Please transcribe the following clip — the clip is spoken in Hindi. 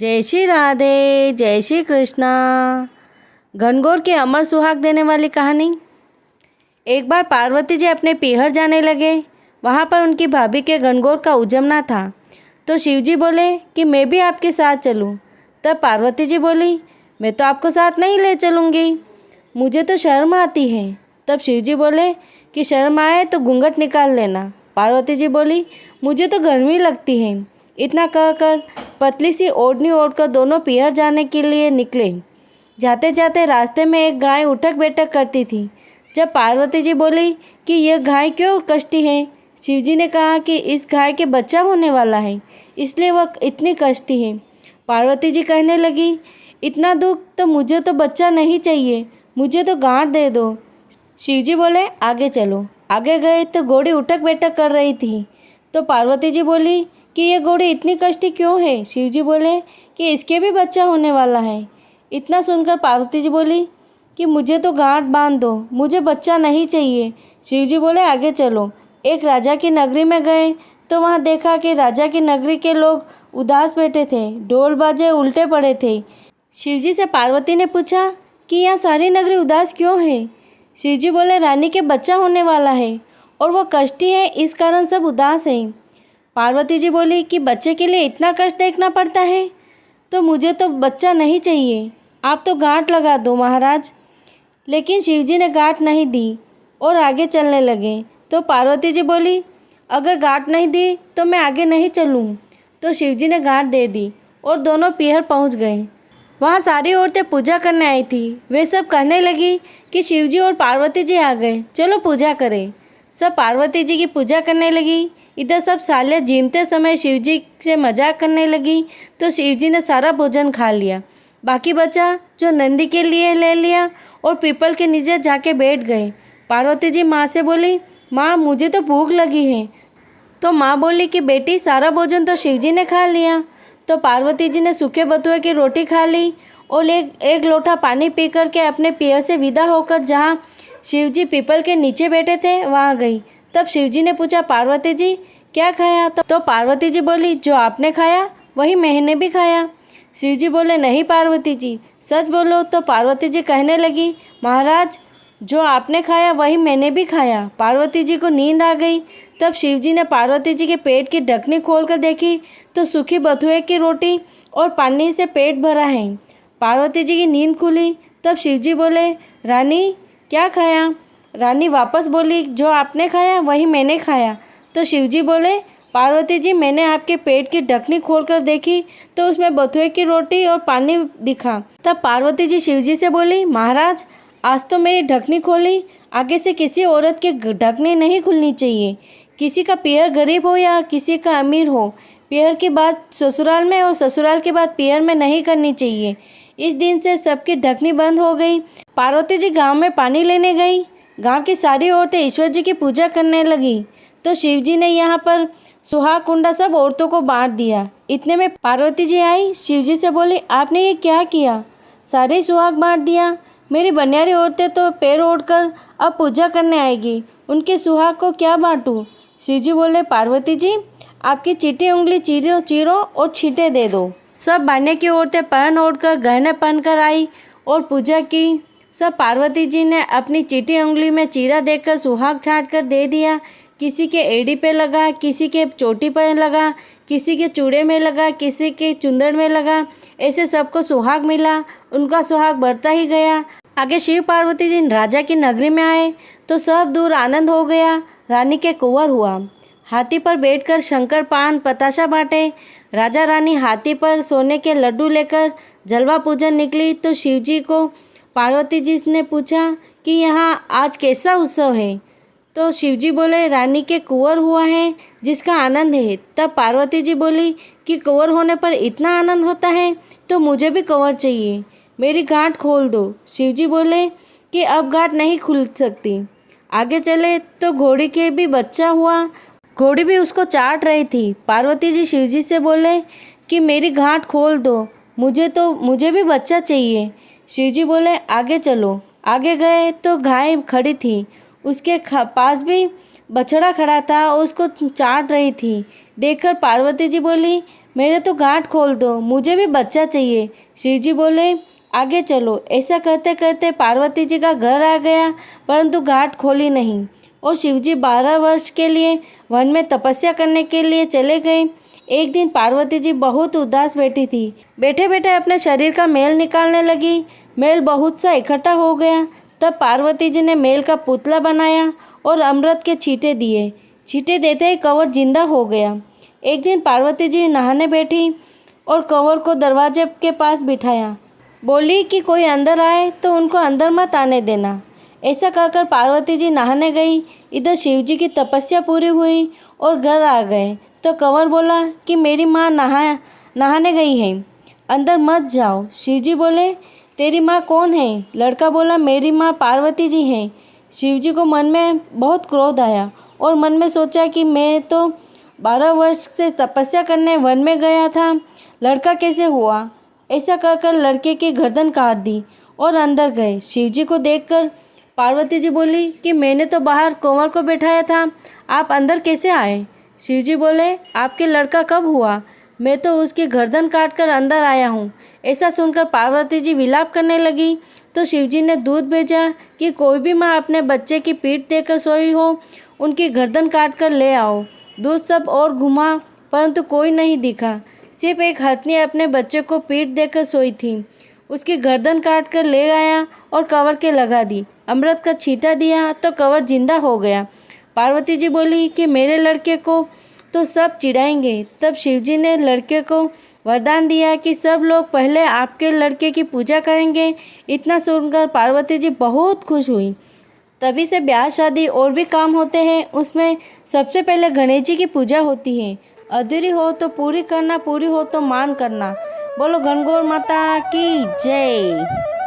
जय श्री राधे, जय श्री कृष्णा। घनघोर के अमर सुहाग देने वाली कहानी। एक बार पार्वती जी अपने पीहर जाने लगे। वहाँ पर उनकी भाभी के घनघोर का उजमना था। तो शिव जी बोले कि मैं भी आपके साथ चलूँ। तब पार्वती जी बोली, मैं तो आपको साथ नहीं ले चलूँगी, मुझे तो शर्म आती है। तब शिव जी बोले कि शर्म आए तो घूंघट निकाल लेना। पार्वती जी बोली, मुझे तो गर्मी लगती है। इतना कहकर पतली सी ओढ़नी ओढ़कर दोनों पीहर जाने के लिए निकले। जाते जाते रास्ते में एक गाय उठक बैठक करती थी। जब पार्वती जी बोली कि यह गाय क्यों कष्टी है, शिवजी ने कहा कि इस गाय के बच्चा होने वाला है, इसलिए वह इतनी कष्टी है। पार्वती जी कहने लगी, इतना दुख तो मुझे तो बच्चा नहीं चाहिए, मुझे तो गांठ दे दो। शिवजी बोले, आगे चलो। आगे गए तो घोड़ी उठक बैठक कर रही थी। तो पार्वती जी बोली कि ये घोड़ी इतनी कष्टी क्यों है। शिवजी बोले कि इसके भी बच्चा होने वाला है। इतना सुनकर पार्वती जी बोली कि मुझे तो गांठ बांध दो, मुझे बच्चा नहीं चाहिए। शिवजी बोले, आगे चलो। एक राजा की नगरी में गए तो वहाँ देखा कि राजा की नगरी के लोग उदास बैठे थे, ढोल बाजे उल्टे पड़े थे। शिवजी से पार्वती ने पूछा कि यहाँ सारी नगरी उदास क्यों है। शिवजी बोले, रानी के बच्चा होने वाला है और वह कष्टी है, इस कारण सब उदास हैं। पार्वती जी बोली कि बच्चे के लिए इतना कष्ट देखना पड़ता है, तो मुझे तो बच्चा नहीं चाहिए, आप तो गांठ लगा दो महाराज। लेकिन शिवजी ने गांठ नहीं दी और आगे चलने लगे। तो पार्वती जी बोली, अगर गांठ नहीं दी तो मैं आगे नहीं चलूँ। तो शिवजी ने गांठ दे दी और दोनों पीहर पहुँच गए। वहाँ सारी औरतें पूजा करने आई थी। वे सब कहने लगी कि शिवजी और पार्वती जी आ गए, चलो पूजा करें। सब पार्वती जी की पूजा करने लगी। इधर सब सालियाँ झीमते समय शिवजी से मजाक करने लगी। तो शिवजी ने सारा भोजन खा लिया, बाकी बचा जो नंदी के लिए ले लिया और पीपल के नीचे जाके बैठ गए। पार्वती जी माँ से बोली, माँ मुझे तो भूख लगी है। तो माँ बोली कि बेटी सारा भोजन तो शिवजी ने खा लिया। तो पार्वती जी ने सूखे बथुए की रोटी खा ली और एक लोटा पानी पी कर के अपने पीहर से विदा होकर जहाँ शिवजी पीपल के नीचे बैठे थे वहाँ गई। तब शिवजी ने पूछा, पार्वती जी क्या खाया। तो पार्वती जी बोली, जो आपने खाया वही मैंने भी खाया। शिवजी बोले, नहीं पार्वती जी सच बोलो। तो पार्वती जी कहने लगी, महाराज जो आपने खाया वही मैंने भी खाया। पार्वती जी को नींद आ गई। तब शिवजी ने पार्वती जी के पेट की ढकनी खोलकर देखी तो सूखी बथुए की रोटी और पानी से पेट भरा है। पार्वती जी की नींद खुली। तब शिवजी बोले, रानी क्या खाया। रानी वापस बोली, जो आपने खाया वही मैंने खाया। तो शिवजी बोले, पार्वती जी मैंने आपके पेट की ढकनी खोलकर देखी तो उसमें बथुए की रोटी और पानी दिखा। तब पार्वती जी शिवजी से बोली, महाराज आज तो मेरी ढकनी खोली, आगे से किसी औरत की ढकनी नहीं खुलनी चाहिए। किसी का पीहर गरीब हो या किसी का अमीर हो, पीहर की बात ससुराल में और ससुराल की बात पीहर में नहीं करनी चाहिए। इस दिन से सबकी ढकनी बंद हो गई। पार्वती जी गांव में पानी लेने गई। गांव की सारी औरतें ईश्वर जी की पूजा करने लगी। तो शिवजी ने यहाँ पर सुहाग कुंडा सब औरतों को बांट दिया। इतने में पार्वती जी आई, शिवजी से बोली, आपने ये क्या किया, सारे सुहाग बांट दिया। मेरी बनियारी औरतें तो पैर ओढ़कर अब पूजा करने आएगी, उनके सुहाग को क्या बांटूं। शिवजी बोले, पार्वती जी आपकी चीटी उंगली चीरो और छींटे दे दो। सब बाने की औरतें पहन ओढ़कर गहने पहनकर आई और पूजा की। सब पार्वती जी ने अपनी चीटी उंगली में चीरा देकर सुहाग छाँट कर दे दिया। किसी के एड़ी पे लगा, किसी के चोटी पर लगा, किसी के चूड़े में लगा, किसी के चुंदड़ में लगा। ऐसे सबको सुहाग मिला। उनका सुहाग बढ़ता ही गया। आगे शिव पार्वती जी राजा की नगरी में आए तो सब दूर आनंद हो गया। रानी के कुंवर हुआ। हाथी पर बैठकर शंकर पान पताशा बांटे। राजा रानी हाथी पर सोने के लड्डू लेकर जलवा पूजन निकली। तो शिवजी को पार्वती जी ने पूछा कि यहाँ आज कैसा उत्सव है। तो शिवजी बोले, रानी के कुंवर हुआ है जिसका आनंद है। तब पार्वती जी बोली कि कुंवर होने पर इतना आनंद होता है तो मुझे भी कुंवर चाहिए, मेरी गांठ खोल दो। शिवजी बोले कि अब गांठ नहीं खुल सकती। आगे चले तो घोड़ी के भी बच्चा हुआ। घोड़ी भी उसको चाट रही थी। पार्वती जी शिवजी से बोले कि मेरी गांठ खोल दो, मुझे भी बच्चा चाहिए। शिवजी बोले, आगे चलो। आगे गए तो गाय खड़ी थी, उसके पास भी बछड़ा खड़ा था और उसको चाट रही थी। देखकर पार्वती जी बोली, मेरे तो गांठ खोल दो, मुझे भी बच्चा चाहिए। शिव जी बोले, आगे चलो। ऐसा कहते कहते पार्वती जी का घर आ गया, परंतु गांठ खोली नहीं और शिव जी 12 वर्ष के लिए वन में तपस्या करने के लिए चले गए। एक दिन पार्वती जी बहुत उदास बैठी थी। बैठे बैठे अपने शरीर का मैल निकालने लगी। मैल बहुत सा इकट्ठा हो गया। तब पार्वती जी ने मैल का पुतला बनाया और अमृत के छींटे दिए। छींटे देते ही कंवर जिंदा हो गया। एक दिन पार्वती जी नहाने बैठी और कंवर को दरवाजे के पास बिठाया। बोली कि कोई अंदर आए तो उनको अंदर मत आने देना। ऐसा कहकर पार्वती जी नहाने गई। इधर शिव जी की तपस्या पूरी हुई और घर आ गए तो कंवर बोला कि मेरी माँ नहाने गई है, अंदर मत जाओ। शिव जी बोले, तेरी माँ कौन है? लड़का बोला, मेरी माँ पार्वती जी हैं। शिव जी को मन में बहुत क्रोध आया और मन में सोचा कि मैं तो 12 वर्ष से तपस्या करने वन में गया था, लड़का कैसे हुआ? ऐसा कहकर लड़के की गर्दन काट दी और अंदर गए। शिव जी को देखकर पार्वती जी बोली कि मैंने तो बाहर कंवर को बैठाया था, आप अंदर कैसे आए? शिव जी बोले, आपके लड़का कब हुआ? मैं तो उसकी गर्दन काट कर अंदर आया हूँ। ऐसा सुनकर पार्वती जी विलाप करने लगी तो शिव जी ने दूत भेजा कि कोई भी माँ अपने बच्चे की पीठ देकर सोई हो, उनकी गर्दन काट कर ले आओ। दूत सब और घुमा, परंतु कोई नहीं दिखा। सिर्फ एक हथनी अपने बच्चे को पीठ देकर सोई थी। उसकी गर्दन काट कर ले आया और कंवर के लगा दी। अमृत का छींटा दिया तो कंवर जिंदा हो गया। पार्वती जी बोली कि मेरे लड़के को तो सब चिढ़ाएंगे। तब शिवजी ने लड़के को वरदान दिया कि सब लोग पहले आपके लड़के की पूजा करेंगे। इतना सुनकर पार्वती जी बहुत खुश हुई। तभी से ब्याह शादी और भी काम होते हैं, उसमें सबसे पहले गणेश जी की पूजा होती है। अधूरी हो तो पूरी करना, पूरी हो तो मान करना। बोलो गणगौर माता की जय।